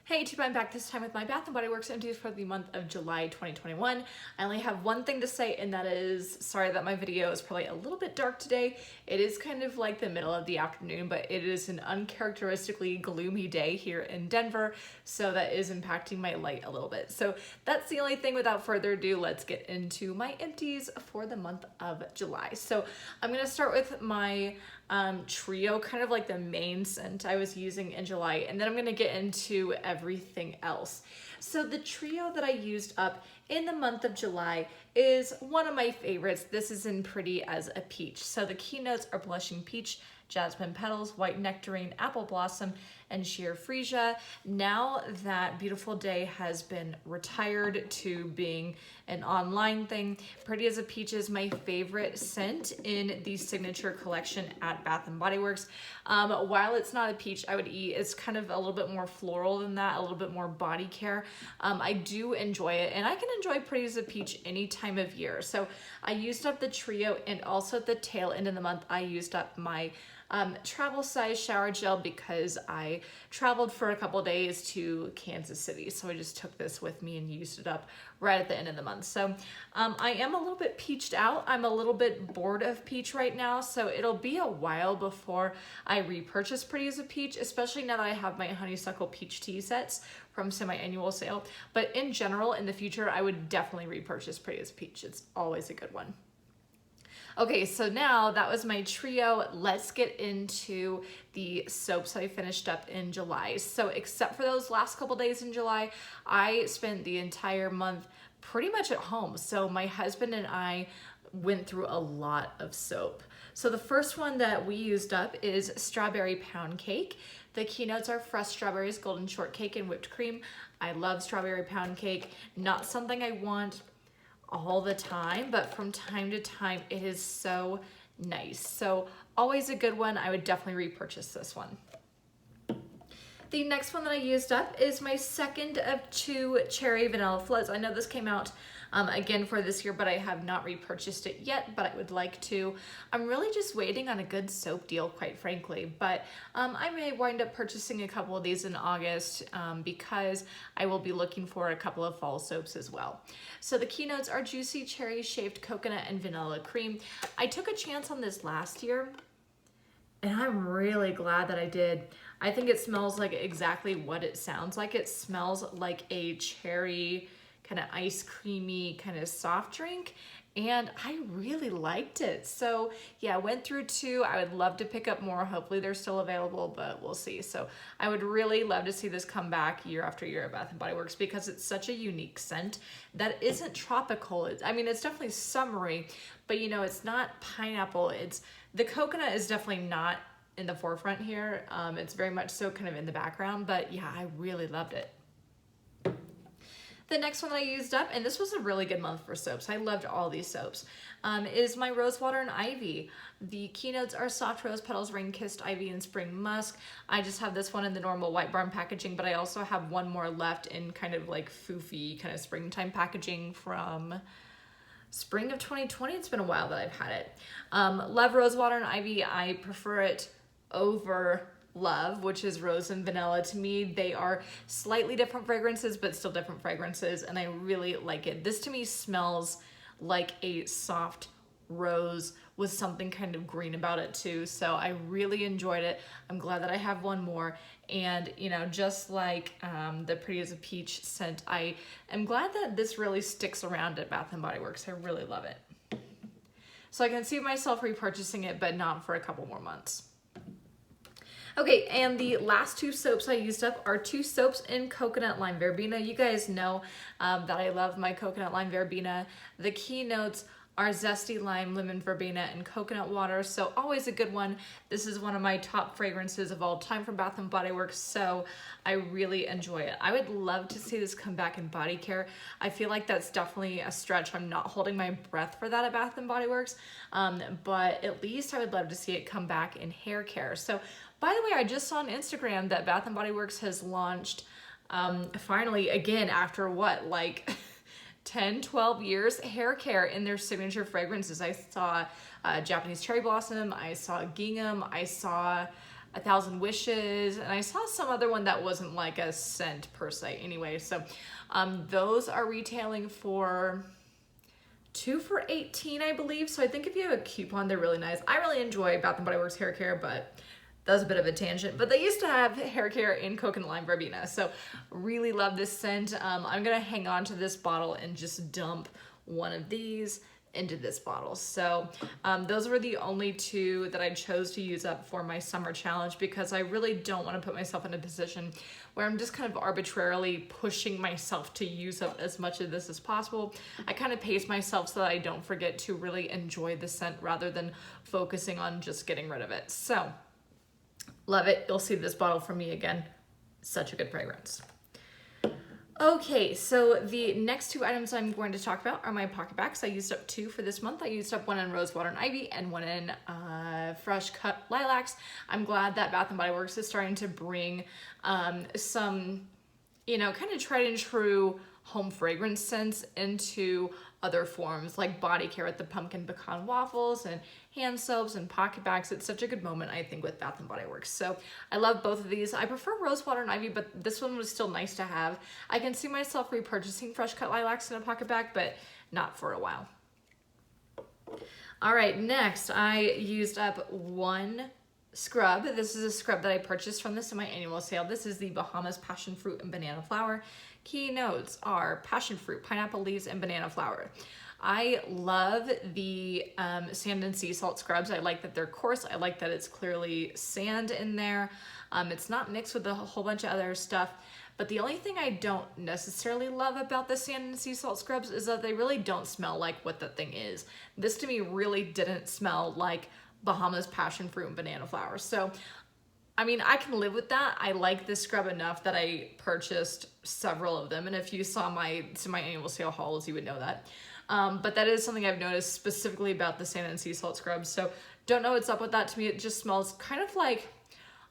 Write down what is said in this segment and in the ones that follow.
Hey YouTube, I'm back this time with my Bath & Body Works empties for the month of July 2021. I only have one thing to say, and that is, sorry that my video is probably a little bit dark today. It is kind of like the middle of the afternoon, but it is an uncharacteristically gloomy day here in Denver, so that is impacting my light a little bit. So that's the only thing. Without further ado, let's get into my empties for the month of July. So I'm gonna start with my trio, kind of like the main scent I was using in July, and then I'm gonna get into everything else. So the trio that I used up in the month of July is one of my favorites. This is in Pretty as a Peach. So the keynotes are Blushing Peach, Jasmine Petals, White Nectarine, Apple Blossom, and Sheer Freesia. Now that Beautiful Day has been retired to being an online thing, Pretty as a Peach is my favorite scent in the signature collection at Bath & Body Works. While it's not a peach, I would eat. It's kind of a little bit more floral than that, a little bit more body care. I do enjoy it, and I can enjoy Pretty as a Peach any time of year. So I used up the trio, and also at the tail end of the month, I used up my travel size shower gel because I traveled for a couple days to Kansas City. So I just took this with me and used it up right at the end of the month. So I am a little bit peached out. I'm a little bit bored of peach right now. So it'll be a while before I repurchase Pretty as a Peach, especially now that I have my honeysuckle peach tea sets from semi-annual sale. But in general, in the future, I would definitely repurchase Pretty as a Peach. It's always a good one. Okay, so now that was my trio. Let's get into the soaps I finished up in July. So except for those last couple days in July, I spent the entire month pretty much at home. So my husband and I went through a lot of soap. So the first one that we used up is Strawberry Pound Cake. The keynotes are fresh strawberries, golden shortcake, and whipped cream. I love Strawberry Pound Cake. Not something I want all the time, but from time to time it is so nice. So always a good one. I would definitely repurchase this one. The next one that I used up is my second of two cherry vanilla floats. I know this came out again for this year, but I have not repurchased it yet, but I would like to. I'm really just waiting on a good soap deal, quite frankly, but I may wind up purchasing a couple of these in August because I will be looking for a couple of fall soaps as well. So the keynotes are Juicy Cherry, Shaved Coconut, and Vanilla Cream. I took a chance on this last year, and I'm really glad that I did. I think it smells like exactly what it sounds like. It smells like a cherry, kind of ice creamy kind of soft drink, and I really liked it. So yeah, I went through two. I would love to pick up more. Hopefully they're still available, but we'll see. So I would really love to see this come back year after year at Bath & Body Works because it's such a unique scent that isn't tropical. I mean, it's definitely summery, but you know, it's not pineapple. The coconut is definitely not in the forefront here. It's very much so kind of in the background, but yeah, I really loved it. The next one that I used up, and this was a really good month for soaps, I loved all these soaps, is my Rose Water and Ivy. The keynotes are Soft Rose Petals, Rain Kissed Ivy, and Spring Musk. I just have this one in the normal White Barn packaging, but I also have one more left in kind of like foofy kind of springtime packaging from spring of 2020. It's been a while that I've had it. Love Rose Water and Ivy. I prefer it over Love, which is rose and vanilla. To me, they are slightly different fragrances, but still different fragrances, and I really like it. This to me smells like a soft rose with something kind of green about it too, so I really enjoyed it. I'm glad that I have one more, and you know, just like the Pretty as a Peach scent, I am glad that this really sticks around at Bath & Body Works. I really love it. So I can see myself repurchasing it, but not for a couple more months. Okay, and the last two soaps I used up are two soaps in Coconut Lime Verbena. You guys know that I love my Coconut Lime Verbena. The keynotes are Zesty Lime, Lemon Verbena, and Coconut Water, so always a good one. This is one of my top fragrances of all time from Bath & Body Works, so I really enjoy it. I would love to see this come back in body care. I feel like that's definitely a stretch. I'm not holding my breath for that at Bath & Body Works, but at least I would love to see it come back in hair care. So by the way, I just saw on Instagram that Bath & Body Works has launched, finally, again, after what, like 10, 12 years, hair care in their signature fragrances. I saw Japanese Cherry Blossom, I saw Gingham, I saw 1,000 Wishes, and I saw some other one that wasn't like a scent per se anyway. So those are retailing for 2 for $18, I believe. So I think if you have a coupon, they're really nice. I really enjoy Bath & Body Works hair care, but that was a bit of a tangent. But they used to have hair care in Coconut Lime Verbena, so really love this scent. I'm gonna hang on to this bottle and just dump one of these into this bottle. So those were the only 2 that I chose to use up for my summer challenge, because I really don't want to put myself in a position where I'm just kind of arbitrarily pushing myself to use up as much of this as possible. I kind of pace myself so that I don't forget to really enjoy the scent rather than focusing on just getting rid of it. So love it. You'll see this bottle from me again. Such a good fragrance. Okay, so the next 2 items I'm going to talk about are my PocketBacs. I used up 2 for this month. I used up one in Rosewater and Ivy and one in Fresh Cut Lilacs. I'm glad that Bath & Body Works is starting to bring some, you know, kind of tried and true home fragrance scents into other forms, like body care with the pumpkin pecan waffles and hand soaps and PocketBacs. It's such a good moment, I think, with Bath & Body Works. So I love both of these. I prefer Rosewater and Ivy, but this one was still nice to have. I can see myself repurchasing Fresh Cut Lilacs in a PocketBac, but not for a while. All right, next I used up one scrub. This is a scrub that I purchased from this in my annual sale. This is the Bahamas Passion Fruit and Banana Flower. Key notes are passion fruit, pineapple leaves, and banana flower. I love the sand and sea salt scrubs. I like that they're coarse. I like that it's clearly sand in there. It's not mixed with a whole bunch of other stuff. But the only thing I don't necessarily love about the sand and sea salt scrubs is that they really don't smell like what the thing is. This to me really didn't smell like Bahamas Passion Fruit and Banana Flower. So I mean, I can live with that. I like this scrub enough that I purchased several of them. And if you saw my annual sale hauls, you would know that. But that is something I've noticed specifically about the sand and sea salt scrubs. So don't know what's up with that. To me, it just smells kind of like,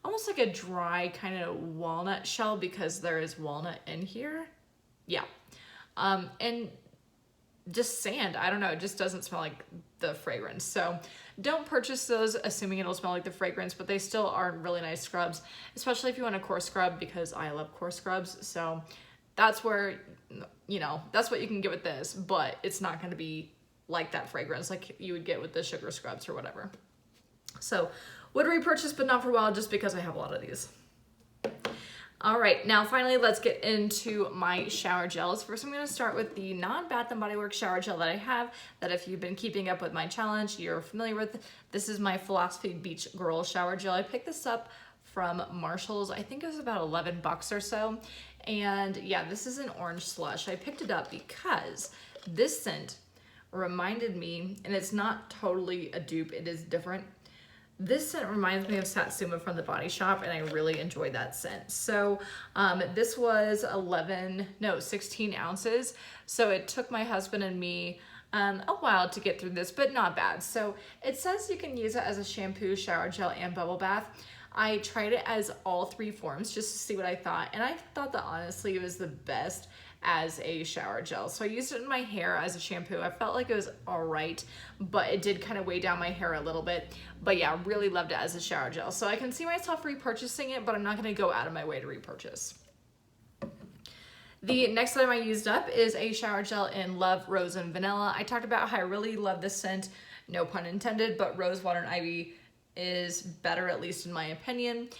almost like a dry kind of walnut shell, because there is walnut in here. Yeah. And just sand. I don't know. It just doesn't smell like the fragrance. So don't purchase those assuming it'll smell like the fragrance, but they still are really nice scrubs, especially if you want a coarse scrub, because I love coarse scrubs. So that's where, you know, that's what you can get with this, but it's not going to be like that fragrance like you would get with the sugar scrubs or whatever. So would repurchase, but not for a while, just because I have a lot of these. All right, now finally, let's get into my shower gels. First, I'm gonna start with the non-Bath & Body Works shower gel that I have, that if you've been keeping up with my challenge, you're familiar with. This is my Philosophy Beach Girl shower gel. I picked this up from Marshall's. I think it was about 11 bucks or so. And yeah, this is an orange slush. I picked it up because this scent reminded me, and it's not totally a dupe, it is different. This scent reminds me of Satsuma from the Body Shop, and I really enjoyed that scent. So this was 16 ounces. So it took my husband and me a while to get through this, but not bad. So it says you can use it as a shampoo, shower gel, and bubble bath. I tried it as all 3 forms just to see what I thought, and I thought that honestly it was the best as a shower gel. So I used it in my hair as a shampoo. I felt like it was all right, but it did kind of weigh down my hair a little bit. But yeah, really loved it as a shower gel. So I can see myself repurchasing it, but I'm not gonna go out of my way to repurchase. The next item I used up is a shower gel in Love, Rose, and Vanilla. I talked about how I really love this scent, no pun intended, but Rosewater and Ivy is better, at least in my opinion.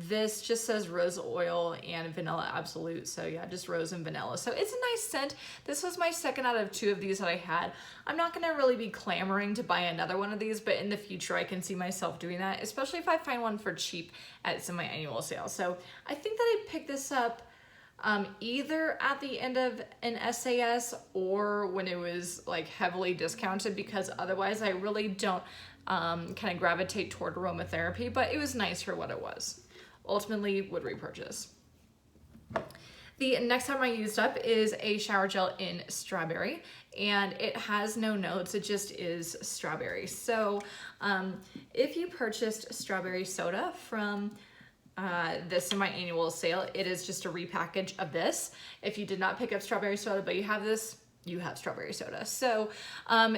This just says rose oil and vanilla absolute, so yeah, just rose and vanilla. So it's a nice scent. This was my second out of 2 of these that I had. I'm not gonna really be clamoring to buy another one of these, but in the future I can see myself doing that, especially if I find one for cheap at some of my annual sales. So I think that I picked this up either at the end of an SAS or when it was like heavily discounted, because otherwise I really don't kind of gravitate toward aromatherapy, but it was nice for what it was. Ultimately, would repurchase. The next time I used up is a shower gel in Strawberry, and it has no notes, it just is strawberry. So if you purchased strawberry soda from this in my annual sale, it is just a repackage of this. If you did not pick up strawberry soda, but you have this, you have strawberry soda. So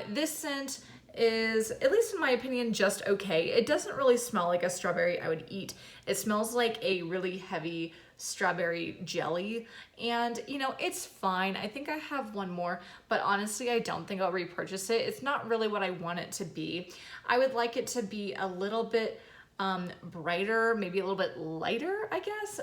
this scent is, at least in my opinion, just okay. It doesn't really smell like a strawberry I would eat. It smells like a really heavy strawberry jelly, and you know, it's fine. I think I have one more, but honestly, I don't think I'll repurchase it. It's not really what I want it to be. I would like it to be a little bit brighter, maybe a little bit lighter, I guess.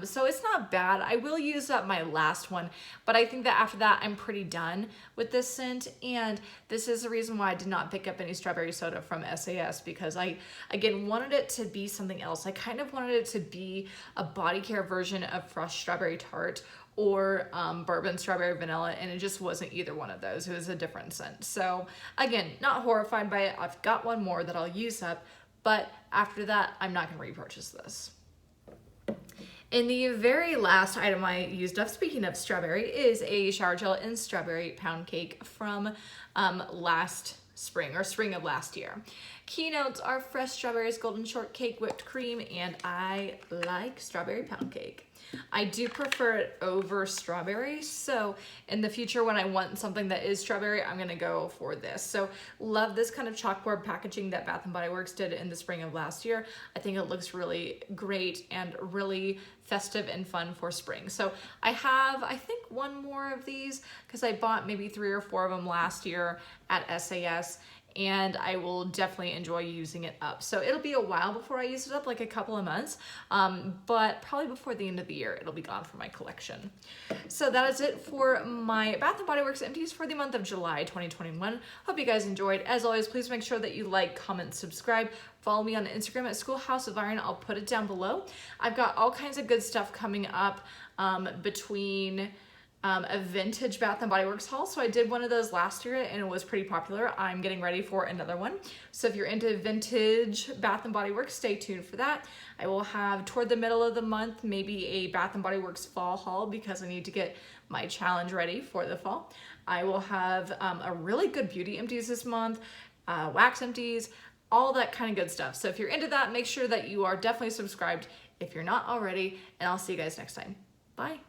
So it's not bad. I will use up my last one, but I think that after that, I'm pretty done with this scent. And this is the reason why I did not pick up any strawberry soda from SAS, because I, again, wanted it to be something else. I kind of wanted it to be a body care version of Fresh Strawberry Tart or bourbon strawberry vanilla, and it just wasn't either one of those. It was a different scent. So again, not horrified by it. I've got one more that I'll use up, but after that, I'm not gonna repurchase this. And the very last item I used up, speaking of strawberry, is a shower gel and strawberry pound cake from last spring, or spring of last year. Keynotes are fresh strawberries, golden shortcake, whipped cream, and I like strawberry pound cake. I do prefer it over strawberry, so in the future when I want something that is strawberry, I'm gonna go for this. So love this kind of chalkboard packaging that Bath & Body Works did in the spring of last year. I think it looks really great and really festive and fun for spring. So I have, I think, one more of these because I bought maybe 3 or 4 of them last year at SAS, and I will definitely enjoy using it up. So it'll be a while before I use it up, like a couple of months, but probably before the end of the year, it'll be gone from my collection. So that is it for my Bath & Body Works empties for the month of July 2021. Hope you guys enjoyed. As always, please make sure that you like, comment, subscribe. Follow me on Instagram at Schoolhouse of Iron. I'll put it down below. I've got all kinds of good stuff coming up between a vintage Bath & Body Works haul. So I did one of those last year and it was pretty popular. I'm getting ready for another one. So if you're into vintage Bath & Body Works, stay tuned for that. I will have toward the middle of the month, maybe a Bath & Body Works fall haul because I need to get my challenge ready for the fall. I will have a really good beauty empties this month, wax empties, all that kind of good stuff. So if you're into that, make sure that you are definitely subscribed if you're not already, and I'll see you guys next time. Bye.